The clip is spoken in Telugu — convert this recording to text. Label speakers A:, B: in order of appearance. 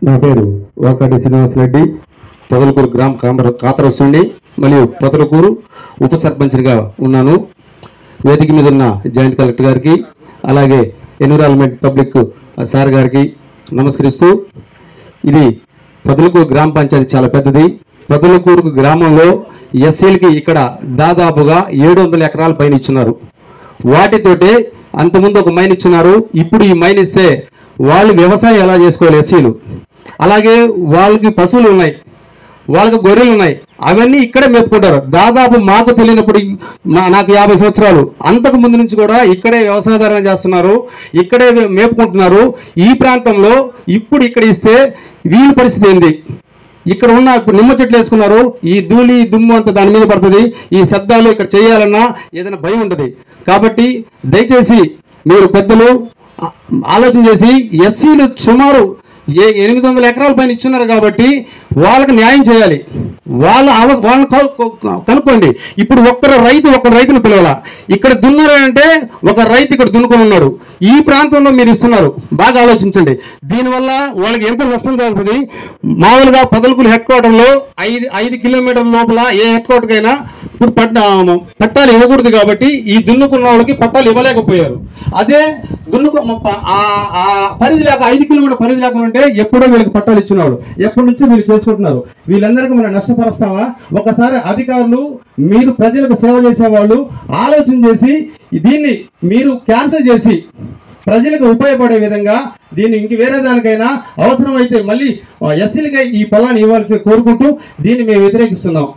A: నా పేరు వాకాటి శ్రీనివాస్ రెడ్డి, పొదలకూరు గ్రామ కాతరస్తుండి మరియు పొదలకూరు ఉప సర్పంచ్గా ఉన్నాను. వేదిక మీద ఉన్న జాయింట్ కలెక్టర్ గారికి అలాగే ఎన్విరాన్మెంట్ పబ్లిక్ సార్ గారికి నమస్కరిస్తూ, ఇది పొదలకూరు గ్రామ పంచాయతీ చాలా పెద్దది. పొదలకూరు గ్రామంలో ఎస్సీలకి ఇక్కడ దాదాపుగా 700 ఎకరాల పైన ఇచ్చున్నారు. వాటితోటే అంతకుముందు ఒక మైన్ ఇచ్చున్నారు. ఇప్పుడు ఈ మైన్ ఇస్తే వాళ్ళు వ్యవసాయం ఎలా చేసుకోవాలి ఎస్సీలు, అలాగే వాళ్ళకి పశువులు ఉన్నాయి, వాళ్ళకి గొర్రెలు ఉన్నాయి, అవన్నీ ఇక్కడే మేపుకుంటారు. దాదాపు మాకు తెలియనప్పుడు నాకు 50 సంవత్సరాలు, అంతకు ముందు నుంచి కూడా ఇక్కడే వ్యవసాయదారులు చేస్తున్నారు, ఇక్కడే మేపుకుంటున్నారు. ఈ ప్రాంతంలో ఇప్పుడు ఇక్కడ ఇస్తే వీళ్ళ పరిస్థితి ఏంది? ఇక్కడ ఉన్న ఇప్పుడు నిమ్మ చెట్లు వేసుకున్నారు, ఈ ధూళి దుమ్ము అంతా దాని మీద పడుతుంది. ఈ శబ్దాలు ఇక్కడ చేయాలన్నా ఏదైనా భయం ఉంటుంది. కాబట్టి దయచేసి మీరు పెద్దలు ఆలోచన చేసి ఎస్సీలు సుమారు 800 ఎకరాల పైన ఇచ్చున్నారు కాబట్టి వాళ్ళకి న్యాయం చేయాలి. వాళ్ళని కనుక్కోండి. ఇప్పుడు ఒక్క రైతును పిలవాల. ఇక్కడ దున్నారంటే ఒక రైతు ఇక్కడ దున్నుకొని ఉన్నాడు. ఈ ప్రాంతంలో మీరు ఇస్తున్నారు, బాగా ఆలోచించండి. దీనివల్ల వాళ్ళకి ఎంత నష్టం జరుగుతుంది. మామూలుగా పొదలకూరు హెడ్ క్వార్టర్లో 5 కిలోమీటర్ల లోపల ఏ హెడ్ క్వార్టర్కైనా ఇప్పుడు పట్టాలు ఇవ్వకూడదు కాబట్టి ఈ దున్నుకున్న వాళ్ళకి పట్టాలు ఇవ్వలేకపోయారు. అదే పరిధి లేక 5 కిలోమీటర్ పరిధి లేకుండా ఉంటే ఎప్పుడో వీళ్ళకి పట్టాలు ఇచ్చినాడు. ఎప్పటి నుంచి వీళ్ళు చేసుకుంటున్నారు. వీళ్ళందరికీ మనం నష్టపరుస్తామా? ఒకసారి అధికారులు, మీరు ప్రజలకు సేవ చేసేవాళ్ళు ఆలోచన చేసి దీన్ని మీరు క్యాన్సిల్ చేసి ప్రజలకు ఉపయోగపడే విధంగా దీన్ని ఇంక వేరే దానికైనా అవసరమైతే మళ్ళీ ఎస్సీలకై ఈ పొలాన్ని ఇవ్వాలని కోరుకుంటూ దీన్ని మేము వ్యతిరేకిస్తున్నాం.